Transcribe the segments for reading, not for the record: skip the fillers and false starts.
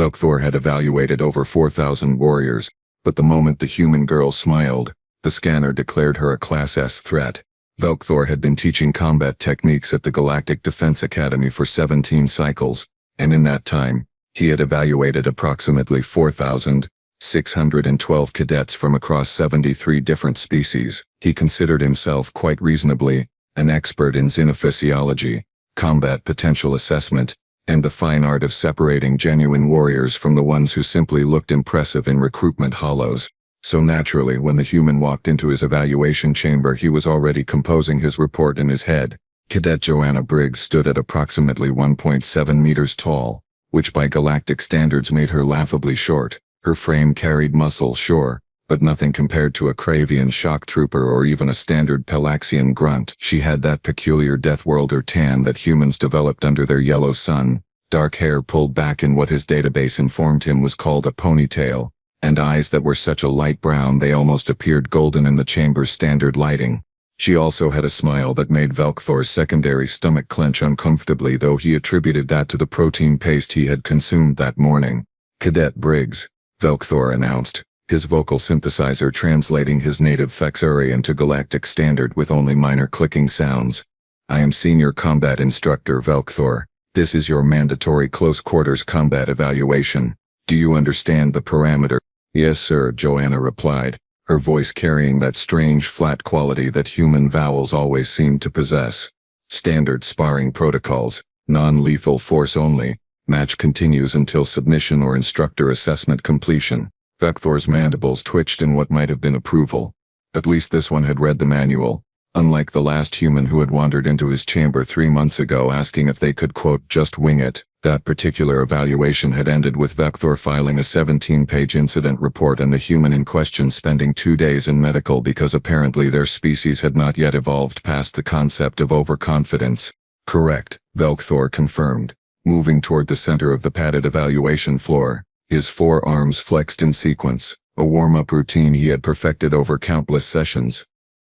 Velkthor had evaluated over 4,000 warriors, but the moment the human girl smiled, the scanner declared her a Class S threat. Velkthor had been teaching combat techniques at the Galactic Defense Academy for 17 cycles, and in that time, he had evaluated approximately 4,612 cadets from across 73 different species. He considered himself quite reasonably an expert in xenophysiology, combat potential assessment, and the fine art of separating genuine warriors from the ones who simply looked impressive in recruitment hollows. So naturally, when the human walked into his evaluation chamber, he was already composing his report in his head. Cadet Joanna Briggs stood at approximately 1.7 meters tall, which by galactic standards made her laughably short. Her frame carried muscle, sure, but nothing compared to a Kravian shock trooper or even a standard Pelaxian grunt. She had that peculiar Deathworlder tan that humans developed under their yellow sun, dark hair pulled back in what his database informed him was called a ponytail, and eyes that were such a light brown they almost appeared golden in the chamber's standard lighting. She also had a smile that made Velkthor's secondary stomach clench uncomfortably, though he attributed that to the protein paste he had consumed that morning. "Cadet Briggs," Velkthor announced, his vocal synthesizer translating his native Fexuri into galactic standard with only minor clicking sounds. "I am Senior Combat Instructor Velkthor. This is your mandatory close-quarters combat evaluation. Do you understand the parameter?" "Yes, sir," Joanna replied, her voice carrying that strange flat quality that human vowels always seem to possess. "Standard sparring protocols, non-lethal force only. Match continues until submission or instructor assessment completion." Velkthor's mandibles twitched in what might have been approval. At least this one had read the manual, unlike the last human who had wandered into his chamber 3 months ago asking if they could, quote, "just wing it." That particular evaluation had ended with Velkthor filing a 17-page incident report and the human in question spending 2 days in medical because apparently their species had not yet evolved past the concept of overconfidence. "Correct," Velkthor confirmed, moving toward the center of the padded evaluation floor, his 4 arms flexed in sequence, a warm-up routine he had perfected over countless sessions.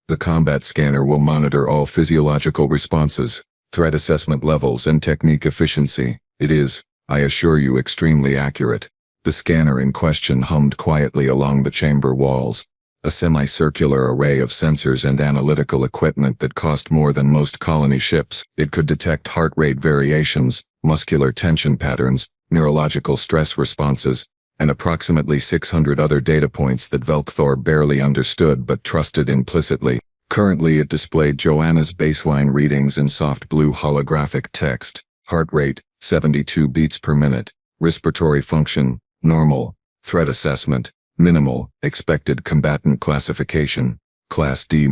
"The combat scanner will monitor all physiological responses, threat assessment levels, and technique efficiency. It is, I assure you, extremely accurate." The scanner in question hummed quietly along the chamber walls, a semicircular array of sensors and analytical equipment that cost more than most colony ships. It could detect heart rate variations, muscular tension patterns, neurological stress responses, and approximately 600 other data points that Velkthor barely understood but trusted implicitly. Currently it displayed Joanna's baseline readings in soft blue holographic text. Heart rate, 72 beats per minute. Respiratory function, normal. Threat assessment, minimal. Expected combatant classification, Class D-,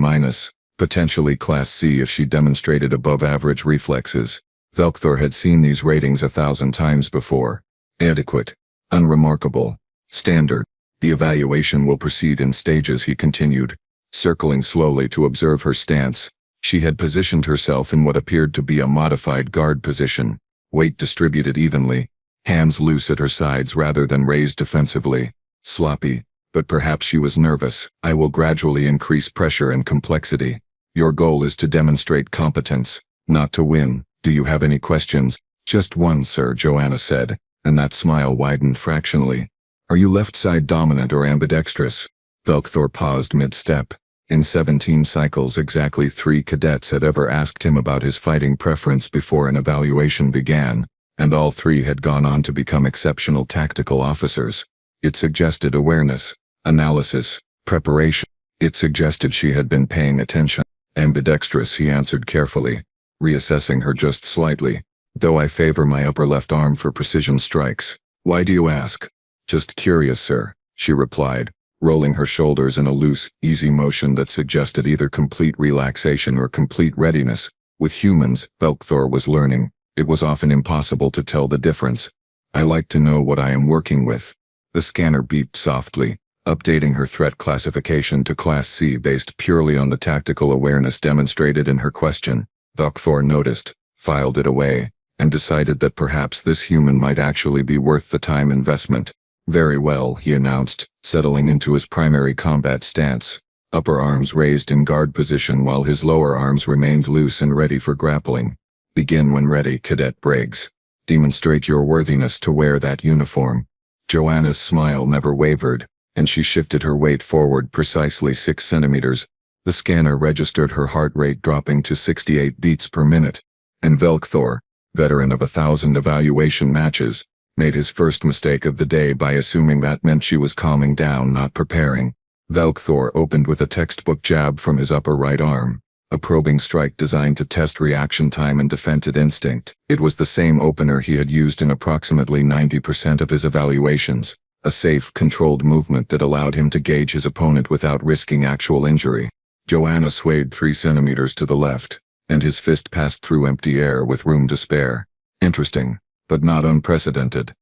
potentially Class C if she demonstrated above-average reflexes. Velkthor had seen these ratings 1,000 times before. Adequate. Unremarkable. Standard. "The evaluation will proceed in stages," he continued, circling slowly to observe her stance. She had positioned herself in what appeared to be a modified guard position, weight distributed evenly, hands loose at her sides rather than raised defensively. Sloppy, but perhaps she was nervous. "I will gradually increase pressure and complexity. Your goal is to demonstrate competence, not to win. Do you have any questions?" "Just one, sir," Joanna said, and that smile widened fractionally. "Are you left-side dominant or ambidextrous?" Velkthor paused mid-step. In 17 cycles, exactly 3 cadets had ever asked him about his fighting preference before an evaluation began, and all 3 had gone on to become exceptional tactical officers. It suggested awareness, analysis, preparation. It suggested she had been paying attention. "Ambidextrous," he answered carefully, reassessing her just slightly, "though I favor my upper left arm for precision strikes." "Why do you ask?" "Just curious, sir," she replied, rolling her shoulders in a loose, easy motion that suggested either complete relaxation or complete readiness. With humans, Velkthor was learning, it was often impossible to tell the difference. "I like to know what I am working with." The scanner beeped softly, updating her threat classification to Class C based purely on the tactical awareness demonstrated in her question. Velkthor noticed, filed it away, and decided that perhaps this human might actually be worth the time investment. "Very well," he announced, settling into his primary combat stance, upper arms raised in guard position while his lower arms remained loose and ready for grappling. "Begin when ready, Cadet Briggs." Demonstrate your worthiness to wear that uniform. Joanna's smile never wavered, and she shifted her weight forward precisely 6 centimeters. The scanner registered her heart rate dropping to 68 beats per minute, and Velkthor, veteran of 1,000 evaluation matches, made his first mistake of the day by assuming that meant she was calming down, not preparing. Velkthor opened with a textbook jab from his upper right arm, a probing strike designed to test reaction time and defensive instinct. It was the same opener he had used in approximately 90% of his evaluations, a safe, controlled movement that allowed him to gauge his opponent without risking actual injury. Joanna swayed 3 centimeters to the left, and his fist passed through empty air with room to spare. Interesting, but not unprecedented.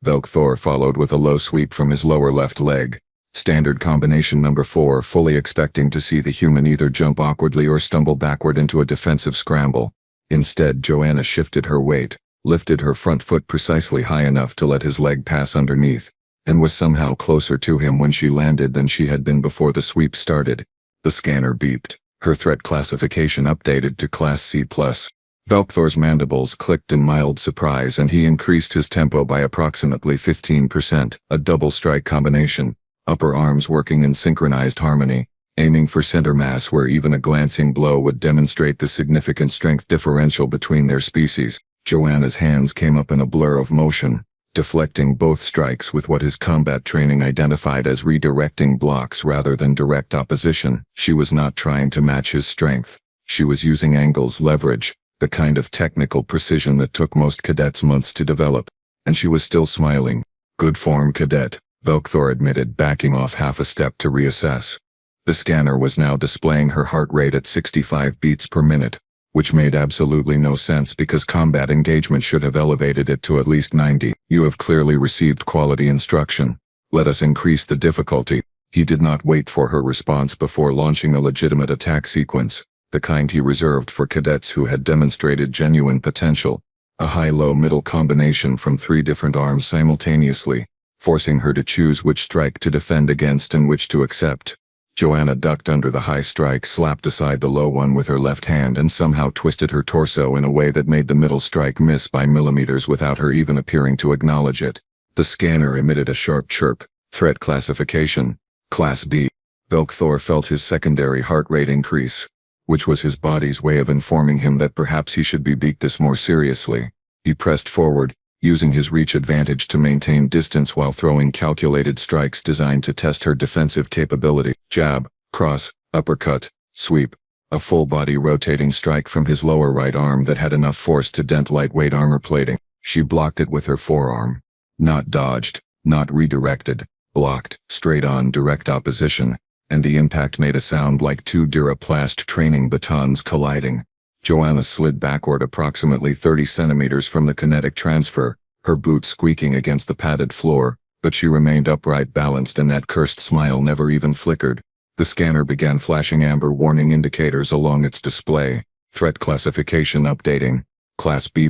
Velkthor followed with a low sweep from his lower left leg. Standard combination number 4, fully expecting to see the human either jump awkwardly or stumble backward into a defensive scramble. Instead, Joanna shifted her weight, lifted her front foot precisely high enough to let his leg pass underneath, and was somehow closer to him when she landed than she had been before the sweep started. The scanner beeped, her threat classification updated to Class C+. Velkthor's mandibles clicked in mild surprise and he increased his tempo by approximately 15%, a double strike combination. Upper arms working in synchronized harmony, aiming for center mass where even a glancing blow would demonstrate the significant strength differential between their species. Joanna's hands came up in a blur of motion, deflecting both strikes with what his combat training identified as redirecting blocks rather than direct opposition. She was not trying to match his strength. She was using angles, leverage, the kind of technical precision that took most cadets months to develop. And she was still smiling. Good form, Cadet, Velkthor admitted, backing off half a step to reassess. The scanner was now displaying her heart rate at 65 beats per minute, which made absolutely no sense because combat engagement should have elevated it to at least 90. You have clearly received quality instruction. Let us increase the difficulty. He did not wait for her response before launching a legitimate attack sequence, the kind he reserved for cadets who had demonstrated genuine potential. A high-low-middle combination from 3 different arms simultaneously, forcing her to choose which strike to defend against and which to accept. Joanna ducked under the high strike, slapped aside the low one with her left hand, and somehow twisted her torso in a way that made the middle strike miss by millimeters without her even appearing to acknowledge it. The scanner emitted a sharp chirp. Threat classification, Class B. Velkthor felt his secondary heart rate increase, which was his body's way of informing him that perhaps he should be beat this more seriously. He pressed forward, using his reach advantage to maintain distance while throwing calculated strikes designed to test her defensive capability. Jab, cross, uppercut, sweep. A full-body rotating strike from his lower right arm that had enough force to dent lightweight armor plating. She blocked it with her forearm. Not dodged, not redirected, blocked, straight-on direct opposition, and the impact made a sound like 2 Duraplast training batons colliding. Joanna slid backward approximately 30 centimeters from the kinetic transfer, her boots squeaking against the padded floor, but she remained upright, balanced, and that cursed smile never even flickered. The scanner began flashing amber warning indicators along its display. Threat classification updating. Class B+.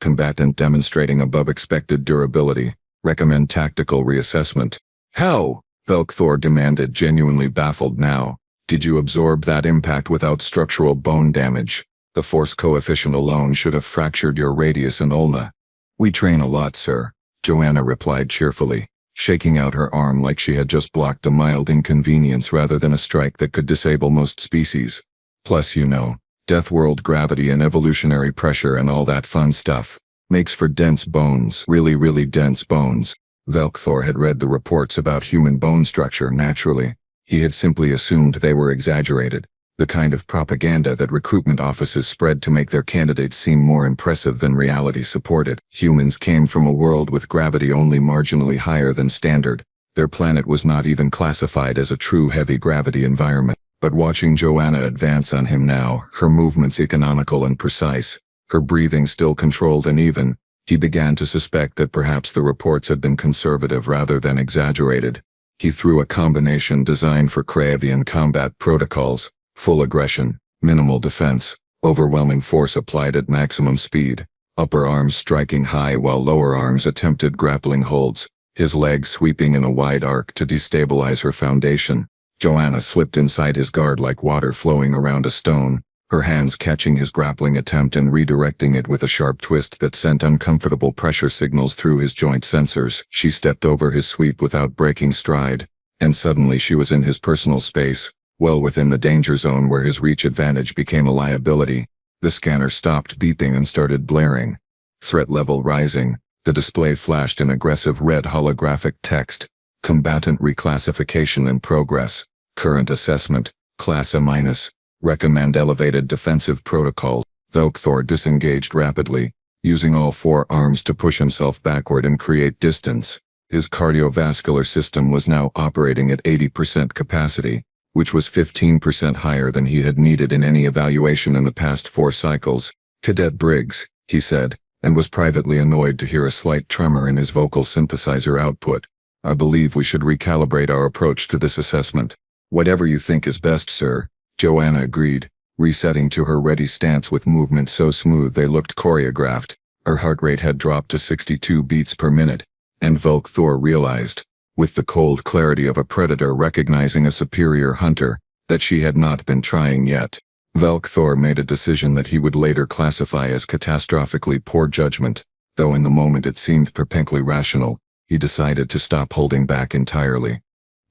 Combatant demonstrating above expected durability. Recommend tactical reassessment. How? Velkthor demanded, genuinely baffled now. Did you absorb that impact without structural bone damage? The force coefficient alone should have fractured your radius and ulna. We train a lot, sir, Joanna replied cheerfully, shaking out her arm like she had just blocked a mild inconvenience rather than a strike that could disable most species. Plus, you know, Deathworld gravity and evolutionary pressure and all that fun stuff makes for dense bones, really, really dense bones. Velkthor had read the reports about human bone structure naturally. He had simply assumed they were exaggerated, the kind of propaganda that recruitment offices spread to make their candidates seem more impressive than reality supported. Humans came from a world with gravity only marginally higher than standard. Their planet was not even classified as a true heavy gravity environment. But watching Joanna advance on him now, her movements economical and precise, her breathing still controlled and even, he began to suspect that perhaps the reports had been conservative rather than exaggerated. He threw a combination designed for Kravian combat protocols: full aggression, minimal defense, overwhelming force applied at maximum speed, upper arms striking high while lower arms attempted grappling holds, his legs sweeping in a wide arc to destabilize her foundation. Joanna slipped inside his guard like water flowing around a stone, her hands catching his grappling attempt and redirecting it with a sharp twist that sent uncomfortable pressure signals through his joint sensors. She stepped over his sweep without breaking stride, and suddenly she was in his personal space, well within the danger zone where his reach advantage became a liability. The scanner stopped beeping and started blaring. Threat level rising. The display flashed in aggressive red holographic text. Combatant reclassification in progress. Current assessment, Class A-. Recommend elevated defensive protocols. Velkthor disengaged rapidly, using all four arms to push himself backward and create distance. His cardiovascular system was now operating at 80% capacity, which was 15% higher than he had needed in any evaluation in the past 4 cycles. "Cadet Briggs," he said, and was privately annoyed to hear a slight tremor in his vocal synthesizer output. "I believe we should recalibrate our approach to this assessment." "Whatever you think is best, sir," Joanna agreed, resetting to her ready stance with movements so smooth they looked choreographed. Her heart rate had dropped to 62 beats per minute, and Velkthor realized, with the cold clarity of a predator recognizing a superior hunter, that she had not been trying yet. Velkthor made a decision that he would later classify as catastrophically poor judgment, though in the moment it seemed perfectly rational. He decided to stop holding back entirely.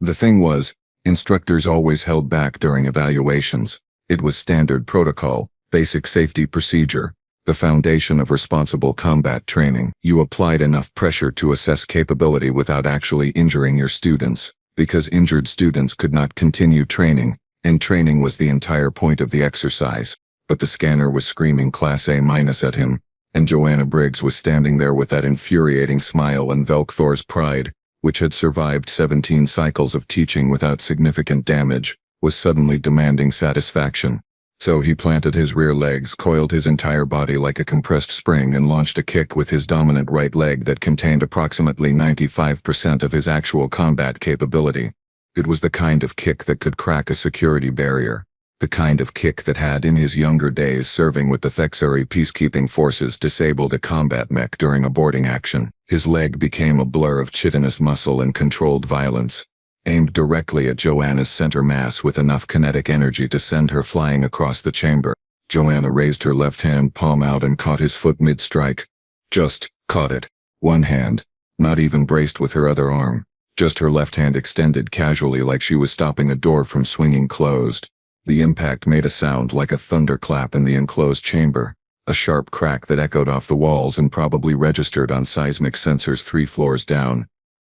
The thing was, instructors always held back during evaluations. It was standard protocol, basic safety procedure, the foundation of responsible combat training. You applied enough pressure to assess capability without actually injuring your students, because injured students could not continue training, and training was the entire point of the exercise. But the scanner was screaming Class A- at him, and Joanna Briggs was standing there with that infuriating smile, and Velkthor's pride, which had survived 17 cycles of teaching without significant damage, was suddenly demanding satisfaction. So he planted his rear legs, coiled his entire body like a compressed spring, and launched a kick with his dominant right leg that contained approximately 95% of his actual combat capability. It was the kind of kick that could crack a security barrier. The kind of kick that had, in his younger days serving with the Thexari peacekeeping forces, disabled a combat mech during a boarding action. His leg became a blur of chitinous muscle and controlled violence, aimed directly at Joanna's center mass with enough kinetic energy to send her flying across the chamber. Joanna raised her left hand palm out and caught his foot mid-strike. Just caught it. One hand, not even braced with her other arm. Just her left hand extended casually like she was stopping a door from swinging closed. The impact made a sound like a thunderclap in the enclosed chamber, a sharp crack that echoed off the walls and probably registered on seismic sensors 3 floors down.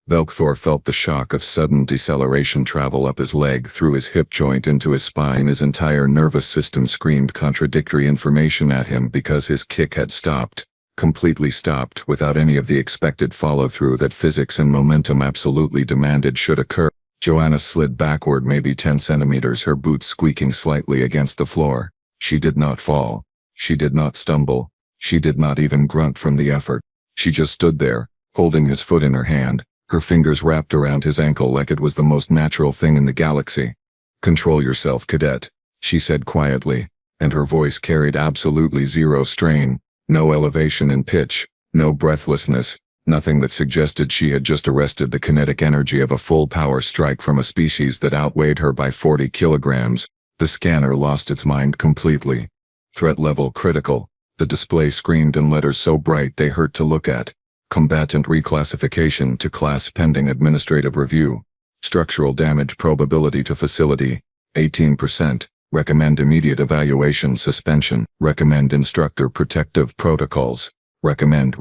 Velkthor felt the shock of sudden deceleration travel up his leg, through his hip joint into his spine. His entire nervous system screamed contradictory information at him because his kick had stopped, completely stopped, without any of the expected follow-through that physics and momentum absolutely demanded should occur. Joanna slid backward maybe 10 centimeters, her boots squeaking slightly against the floor. She did not fall. She did not stumble. She did not even grunt from the effort. She just stood there, holding his foot in her hand, her fingers wrapped around his ankle like it was the most natural thing in the galaxy. "Control yourself, Cadet," she said quietly, and her voice carried absolutely zero strain, no elevation in pitch, no breathlessness. Nothing that suggested she had just arrested the kinetic energy of a full-power strike from a species that outweighed her by 40 kilograms. The scanner lost its mind completely. "Threat level critical," the display screamed in letters so bright they hurt to look at. "Combatant reclassification to class pending administrative review. Structural damage probability to facility, 18%. Recommend immediate evaluation suspension. Recommend instructor protective protocols. Recommend.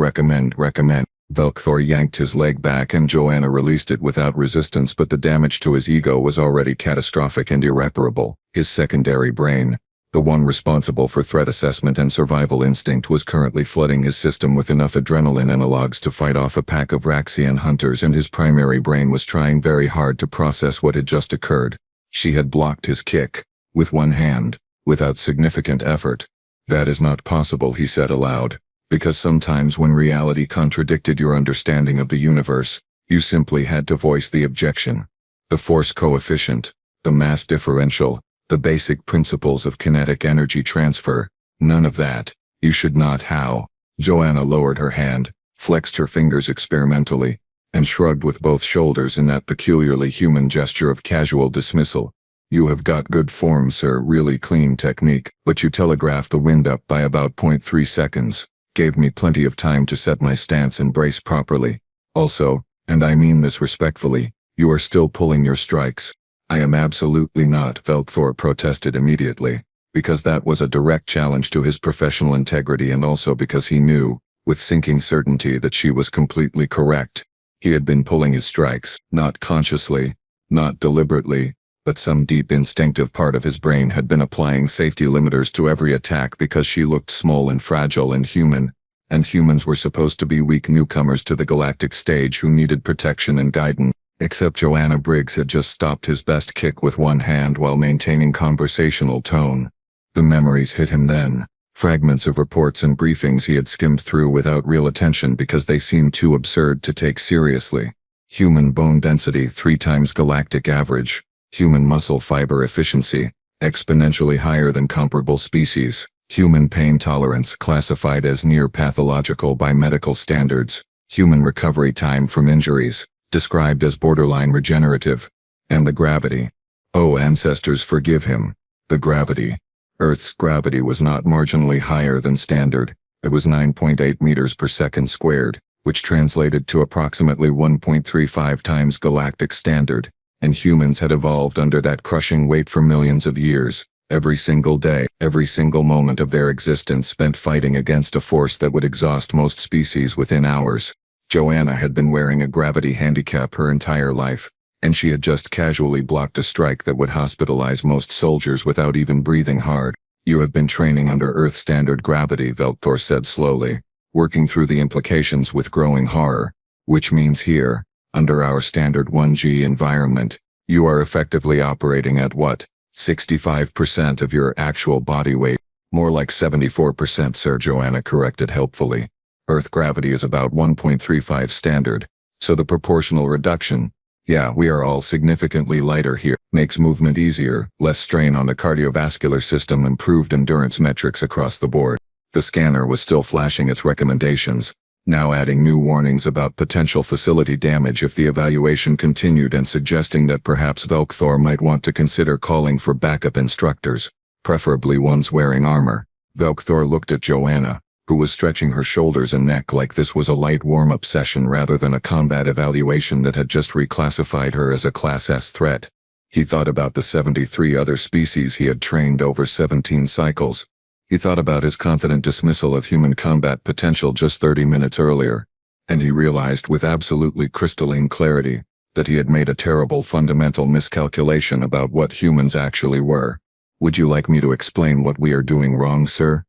Velkthor yanked his leg back and Joanna released it without resistance, but the damage to his ego was already catastrophic and irreparable. His secondary brain, the one responsible for threat assessment and survival instinct, was currently flooding his system with enough adrenaline analogs to fight off a pack of Raxian hunters, and his primary brain was trying very hard to process what had just occurred. She had blocked his kick, with one hand, without significant effort. "That is not possible," he said aloud. "Because sometimes when reality contradicted your understanding of the universe, you simply had to voice the objection. The force coefficient, the mass differential, the basic principles of kinetic energy transfer, none of that. You should not." "How?" Joanna lowered her hand, flexed her fingers experimentally, and shrugged with both shoulders in that peculiarly human gesture of casual dismissal. You have got good form, sir, really clean technique, but you telegraphed the wind up by about 0.3 seconds. Gave me plenty of time to set my stance and brace properly. Also, and I mean this respectfully, you are still pulling your strikes. I am absolutely not, Velkthor protested immediately, because that was a direct challenge to his professional integrity and also because he knew, with sinking certainty, that she was completely correct. He had been pulling his strikes, not consciously, not deliberately, but some deep instinctive part of his brain had been applying safety limiters to every attack because she looked small and fragile and humans were supposed to be weak newcomers to the galactic stage who needed protection and guidance. Except Joanna Briggs had just stopped his best kick with one hand while maintaining conversational tone. The memories hit him then. Fragments of reports and briefings he had skimmed through without real attention because they seemed too absurd to take seriously. Human bone density 3 times galactic average. Human muscle fiber efficiency, exponentially higher than comparable species. Human pain tolerance classified as near pathological by medical standards. Human recovery time from injuries, described as borderline regenerative. And the gravity. Oh, ancestors forgive him. The gravity. Earth's gravity was not marginally higher than standard. It was 9.8 meters per second squared, which translated to approximately 1.35 times galactic standard. And humans had evolved under that crushing weight for millions of years. Every single day, every single moment of their existence spent fighting against a force that would exhaust most species within hours. Joanna had been wearing a gravity handicap her entire life, and she had just casually blocked a strike that would hospitalize most soldiers without even breathing hard. You have been training under Earth standard gravity, Velkthor said slowly, working through the implications with growing horror. Which means here, under our standard 1G environment, you are effectively operating at what? 65% of your actual body weight. More like 74%, Sir, Joanna corrected helpfully. Earth gravity is about 1.35 standard, so the proportional reduction, yeah, we are all significantly lighter here, makes movement easier, less strain on the cardiovascular system, improved endurance metrics across the board. The scanner was still flashing its recommendations, now adding new warnings about potential facility damage if the evaluation continued and suggesting that perhaps Velkthor might want to consider calling for backup instructors, preferably ones wearing armor. Velkthor looked at Joanna, who was stretching her shoulders and neck like this was a light warm-up session rather than a combat evaluation that had just reclassified her as a Class S threat. He thought about the 73 other species he had trained over 17 cycles. He thought about his confident dismissal of human combat potential just 30 minutes earlier, and he realized with absolutely crystalline clarity that he had made a terrible fundamental miscalculation about what humans actually were. Would you like me to explain what we are doing wrong, sir?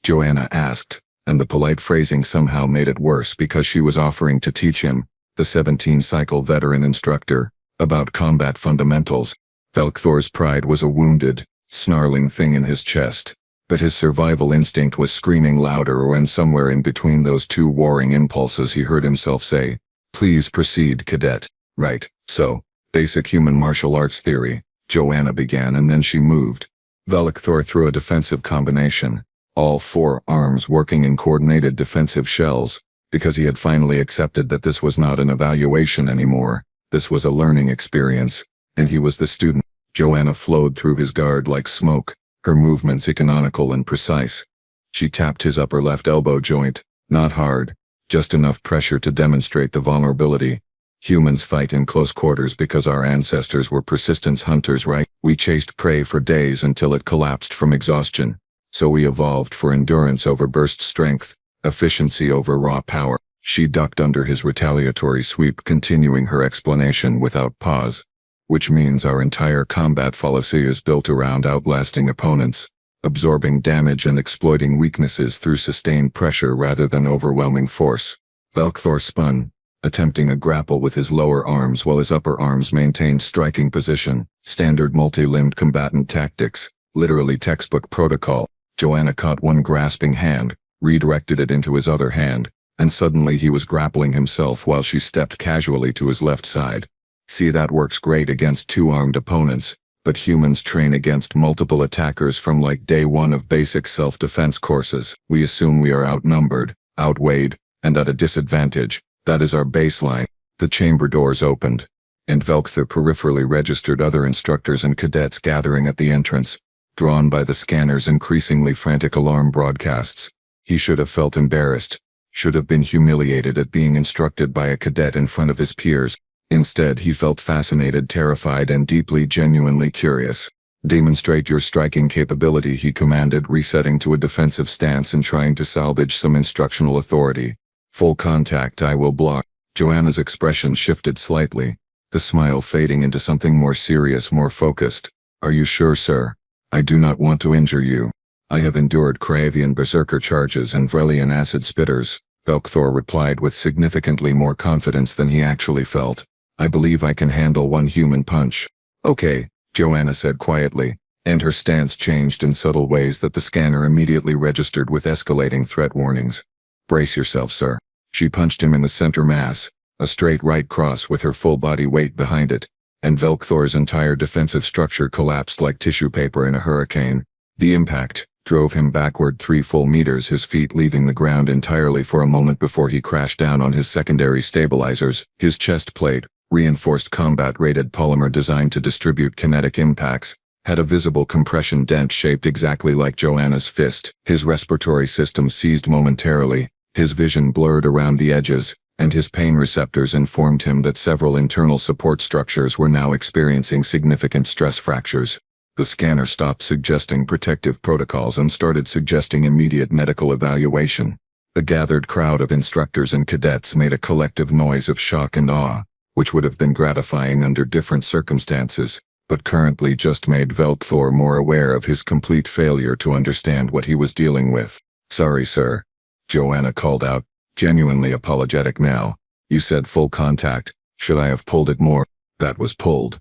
Joanna asked, and the polite phrasing somehow made it worse because she was offering to teach him, the 17-cycle veteran instructor, about combat fundamentals. Velkthor's pride was a wounded, snarling thing in his chest. But his survival instinct was screaming louder when somewhere in between those two warring impulses he heard himself say, "Please proceed, Cadet." "Right, so, basic human martial arts theory," Joanna began, and then she moved. Velkthor threw a defensive combination, all 4 arms working in coordinated defensive shells, because he had finally accepted that this was not an evaluation anymore, this was a learning experience, and he was the student. Joanna flowed through his guard like smoke, her movements economical and precise. She tapped his upper left elbow joint, not hard, just enough pressure to demonstrate the vulnerability. Humans fight in close quarters because our ancestors were persistence hunters, right? We chased prey for days until it collapsed from exhaustion. So we evolved for endurance over burst strength, efficiency over raw power. She ducked under his retaliatory sweep, continuing her explanation without pause. Which means our entire combat fallacy is built around outlasting opponents, absorbing damage and exploiting weaknesses through sustained pressure rather than overwhelming force. Velkthor spun, attempting a grapple with his lower arms while his upper arms maintained striking position. Standard multi-limbed combatant tactics, literally textbook protocol. Joanna caught one grasping hand, redirected it into his other hand, and suddenly he was grappling himself while she stepped casually to his left side. See, that works great against 2 armed opponents, but humans train against multiple attackers from like day 1 of basic self-defense courses. We assume we are outnumbered, outweighed, and at a disadvantage. That is our baseline. The chamber doors opened, and Velkther peripherally registered other instructors and cadets gathering at the entrance, drawn by the scanner's increasingly frantic alarm broadcasts. He should have felt embarrassed, should have been humiliated at being instructed by a cadet in front of his peers. Instead, he felt fascinated, terrified, and deeply, genuinely curious. "Demonstrate your striking capability," he commanded, resetting to a defensive stance and trying to salvage some instructional authority. "Full contact, I will block." Joanna's expression shifted slightly, the smile fading into something more serious, more focused. "Are you sure, sir? I do not want to injure you. I have endured Kravian berserker charges and Vrelian acid spitters," Velkther replied with significantly more confidence than he actually felt. "I believe I can handle one human punch." "Okay," Joanna said quietly, and her stance changed in subtle ways that the scanner immediately registered with escalating threat warnings. "Brace yourself, sir." She punched him in the center mass, a straight right cross with her full body weight behind it, and Velkther's entire defensive structure collapsed like tissue paper in a hurricane. The impact drove him backward 3 full meters, his feet leaving the ground entirely for a moment before he crashed down on his secondary stabilizers. His chest plate, reinforced combat-rated polymer designed to distribute kinetic impacts, had a visible compression dent shaped exactly like Joanna's fist. His respiratory system seized momentarily, his vision blurred around the edges, and his pain receptors informed him that several internal support structures were now experiencing significant stress fractures. The scanner stopped suggesting protective protocols and started suggesting immediate medical evaluation. The gathered crowd of instructors and cadets made a collective noise of shock and awe, which would have been gratifying under different circumstances, but currently just made Velkther more aware of his complete failure to understand what he was dealing with. "Sorry, sir," Joanna called out, genuinely apologetic now. "You said full contact. Should I have pulled it more?" "That was pulled,"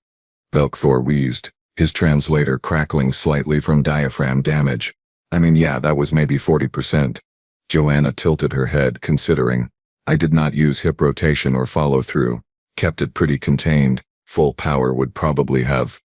Velkther wheezed, his translator crackling slightly from diaphragm damage. "I mean, yeah, that was maybe 40%. Joanna tilted her head, considering. "I did not use hip rotation or follow-through. Kept it pretty contained. Full power would probably have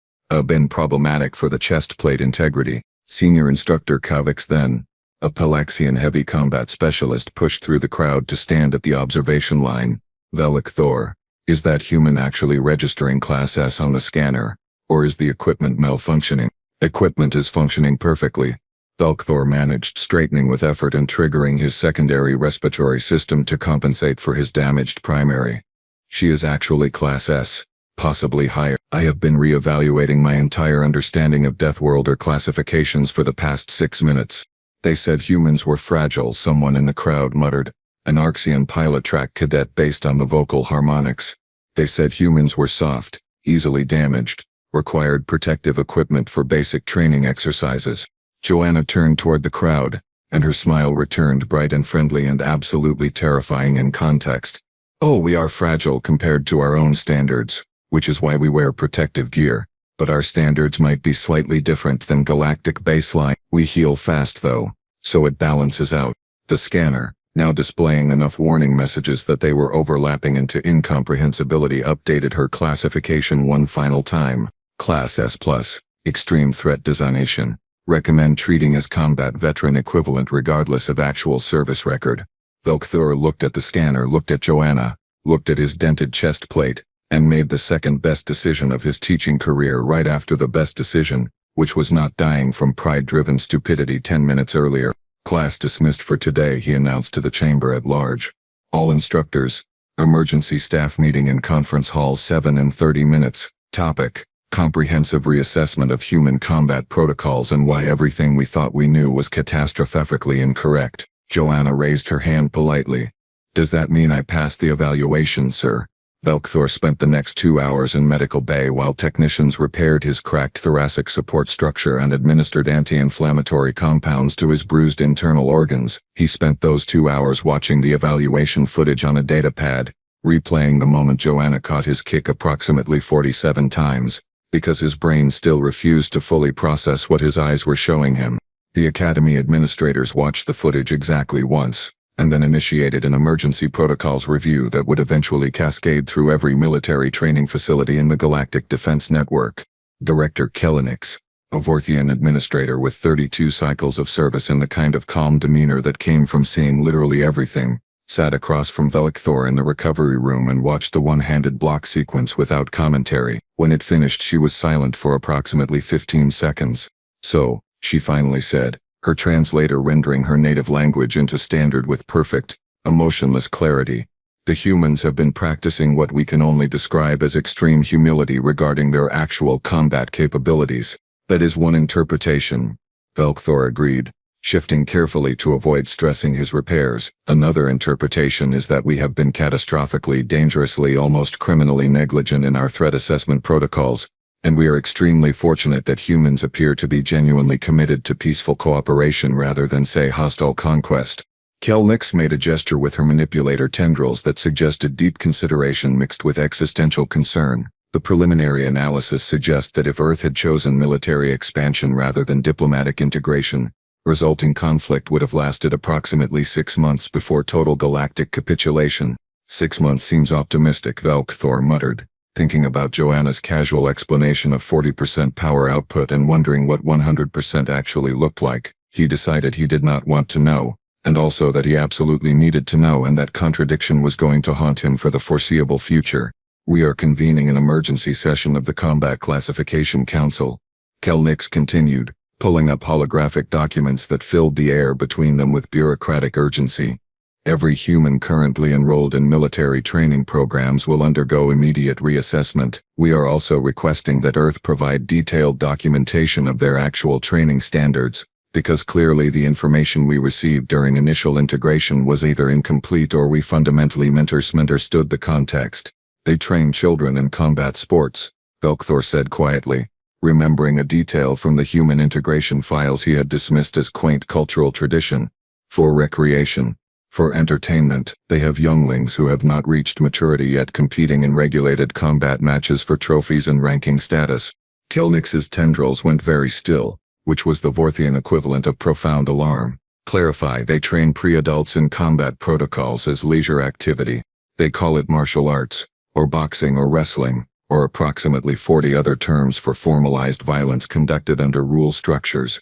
been problematic for the chest plate integrity." Senior Instructor Kavix then, a Pelaxian heavy combat specialist, pushed through the crowd to stand at the observation line. "Velkther, is that human actually registering Class S on the scanner, or is the equipment malfunctioning?" "Equipment is functioning perfectly," Velkther managed, straightening with effort and triggering his secondary respiratory system to compensate for his damaged primary. "She is actually Class S, possibly higher. I have been re-evaluating my entire understanding of Deathworld classifications for the past 6 minutes. They said humans were fragile," someone in the crowd muttered, an Orcsian pilot track cadet based on the vocal harmonics. "They said humans were soft, easily damaged, required protective equipment for basic training exercises." Joanna turned toward the crowd, and her smile returned, bright and friendly and absolutely terrifying in context. "Oh, we are fragile compared to our own standards, which is why we wear protective gear. But our standards might be slightly different than Galactic baseline. We heal fast though, so it balances out." The scanner, now displaying enough warning messages that they were overlapping into incomprehensibility, updated her classification one final time. "Class S+, Extreme Threat Designation. Recommend treating as combat veteran equivalent regardless of actual service record." Velkther looked at the scanner, looked at Joanna, looked at his dented chest plate, and made the second best decision of his teaching career right after the best decision, which was not dying from pride-driven stupidity 10 minutes earlier. "Class dismissed for today," he announced to the chamber at large. "All instructors, emergency staff meeting in Conference Hall 7 in 30 minutes. Topic: comprehensive reassessment of human combat protocols and why everything we thought we knew was catastrophically incorrect." Joanna raised her hand politely. "Does that mean I passed the evaluation, sir?" Velkther spent the next 2 hours in medical bay while technicians repaired his cracked thoracic support structure and administered anti-inflammatory compounds to his bruised internal organs. He spent those 2 hours watching the evaluation footage on a datapad, replaying the moment Joanna caught his kick approximately 47 times, because his brain still refused to fully process what his eyes were showing him. The academy administrators watched the footage exactly once, and then initiated an emergency protocols review that would eventually cascade through every military training facility in the Galactic Defense Network. Director Kellenix, a Vorthian administrator with 32 cycles of service and the kind of calm demeanor that came from seeing literally everything, sat across from Velkthor in the recovery room and watched the one-handed block sequence without commentary. When it finished, she was silent for approximately 15 seconds. "So," she finally said, her translator rendering her native language into standard with perfect, emotionless clarity. "The humans have been practicing what we can only describe as extreme humility regarding their actual combat capabilities. That is one interpretation," Velkthor agreed, shifting carefully to avoid stressing his repairs. "Another interpretation is that we have been catastrophically, dangerously, almost criminally negligent in our threat assessment protocols, and we are extremely fortunate that humans appear to be genuinely committed to peaceful cooperation rather than, say, hostile conquest." Kelnix made a gesture with her manipulator tendrils that suggested deep consideration mixed with existential concern. "The preliminary analysis suggests that if Earth had chosen military expansion rather than diplomatic integration, resulting conflict would have lasted approximately 6 months before total galactic capitulation." "6 months seems optimistic," Velkthor muttered, thinking about Joanna's casual explanation of 40% power output and wondering what 100% actually looked like. He decided he did not want to know, and also that he absolutely needed to know, and that contradiction was going to haunt him for the foreseeable future. "We are convening an emergency session of the Combat Classification Council," Kelnix continued, pulling up holographic documents that filled the air between them with bureaucratic urgency. "Every human currently enrolled in military training programs will undergo immediate reassessment. We are also requesting that Earth provide detailed documentation of their actual training standards, because clearly the information we received during initial integration was either incomplete or we fundamentally misunderstood the context." "They train children in combat sports," Velkthor said quietly, remembering a detail from the human integration files he had dismissed as quaint cultural tradition. "For recreation. For entertainment. They have younglings who have not reached maturity yet competing in regulated combat matches for trophies and ranking status." Kelnix's tendrils went very still, which was the Vorthian equivalent of profound alarm. "Clarify, they train pre-adults in combat protocols as leisure activity. They call it martial arts, or boxing or wrestling, or approximately 40 other terms for formalized violence conducted under rule structures,"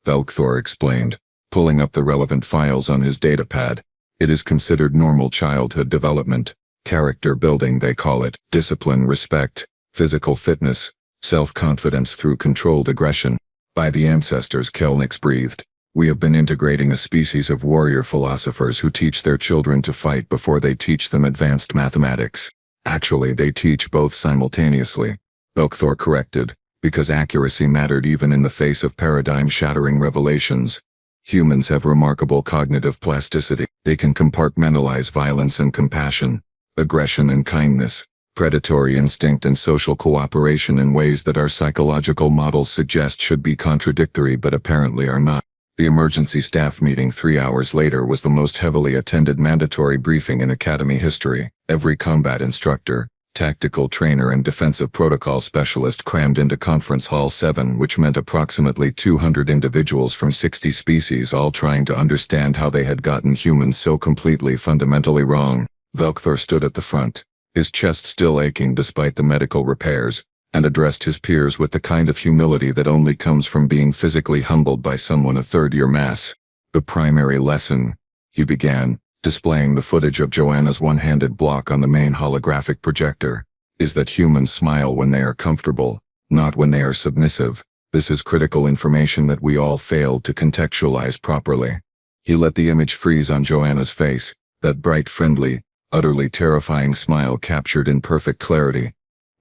Velkthor explained, pulling up the relevant files on his datapad. "It is considered normal childhood development. Character building, they call it. Discipline, respect, physical fitness, self-confidence through controlled aggression. By the ancestors," Kelnix breathed. "We have been integrating a species of warrior philosophers who teach their children to fight before they teach them advanced mathematics. Actually, they teach both simultaneously," Velkthor corrected, because accuracy mattered even in the face of paradigm-shattering revelations. "Humans have remarkable cognitive plasticity. They can compartmentalize violence and compassion, aggression and kindness, predatory instinct and social cooperation in ways that our psychological models suggest should be contradictory but apparently are not." The emergency staff meeting 3 hours later was the most heavily attended mandatory briefing in Academy history. Every combat instructor, tactical trainer and defensive protocol specialist crammed into Conference Hall 7, which meant approximately 200 individuals from 60 species all trying to understand how they had gotten humans so completely fundamentally wrong. Velkthor stood at the front, his chest still aching despite the medical repairs, and addressed his peers with the kind of humility that only comes from being physically humbled by someone a third-year mass. "The primary lesson," he began, displaying the footage of Joanna's one-handed block on the main holographic projector, "is that humans smile when they are comfortable, not when they are submissive. This is critical information that we all failed to contextualize properly." He let the image freeze on Joanna's face, that bright, friendly, utterly terrifying smile captured in perfect clarity.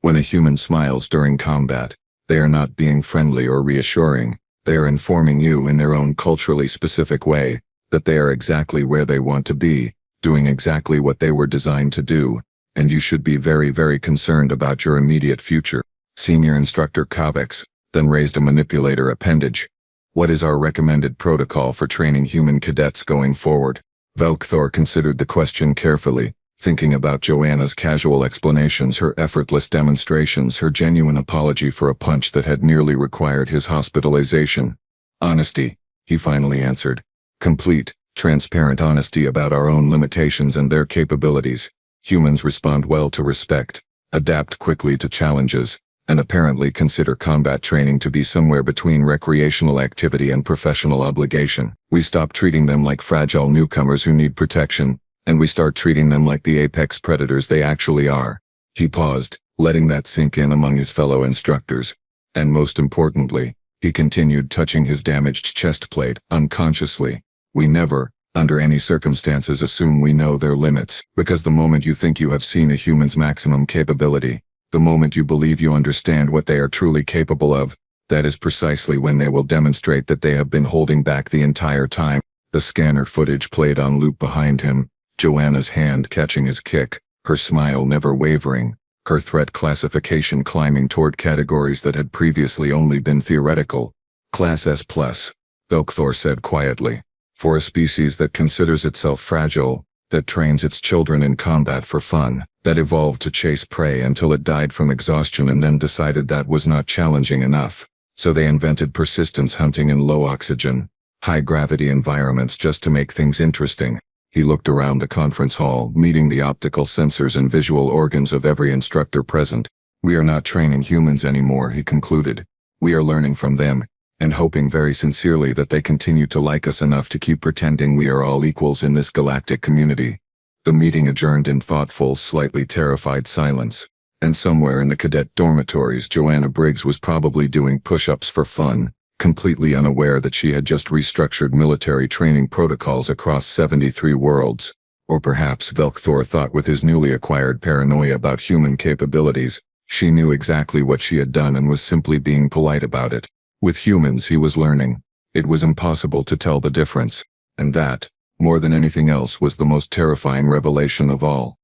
When a human smiles during combat, they are not being friendly or reassuring. They are informing you in their own culturally specific way that they are exactly where they want to be, doing exactly what they were designed to do, and you should be very, very concerned about your immediate future. Senior Instructor Kovacs then raised a manipulator appendage. "What is our recommended protocol for training human cadets going forward?" Velkthor considered the question carefully, thinking about Joanna's casual explanations, her effortless demonstrations, her genuine apology for a punch that had nearly required his hospitalization. "Honesty," he finally answered. "Complete, transparent honesty about our own limitations and their capabilities. Humans respond well to respect, adapt quickly to challenges, and apparently consider combat training to be somewhere between recreational activity and professional obligation. We stop treating them like fragile newcomers who need protection, and we start treating them like the apex predators they actually are. He paused, letting that sink in among his fellow instructors. And most importantly, he continued, touching his damaged chest plate, unconsciously. We never, under any circumstances, assume we know their limits, because the moment you think you have seen a human's maximum capability, the moment you believe you understand what they are truly capable of, that is precisely when they will demonstrate that they have been holding back the entire time. The scanner footage played on loop behind him, Joanna's hand catching his kick, her smile never wavering, her threat classification climbing toward categories that had previously only been theoretical. Class S+, Velkthor said quietly. For a species that considers itself fragile, that trains its children in combat for fun, that evolved to chase prey until it died from exhaustion and then decided that was not challenging enough. So they invented persistence hunting in low oxygen, high gravity environments just to make things interesting. He looked around the conference hall, meeting the optical sensors and visual organs of every instructor present. We are not training humans anymore, he concluded. We are learning from them, and hoping very sincerely that they continue to like us enough to keep pretending we are all equals in this galactic community. The meeting adjourned in thoughtful, slightly terrified silence. And somewhere in the cadet dormitories, Joanna Briggs was probably doing push-ups for fun, completely unaware that she had just restructured military training protocols across 73 worlds. Or perhaps, Velkthor thought, with his newly acquired paranoia about human capabilities, she knew exactly what she had done and was simply being polite about it. With humans he was learning. It was impossible to tell the difference. And that, more than anything else, was the most terrifying revelation of all.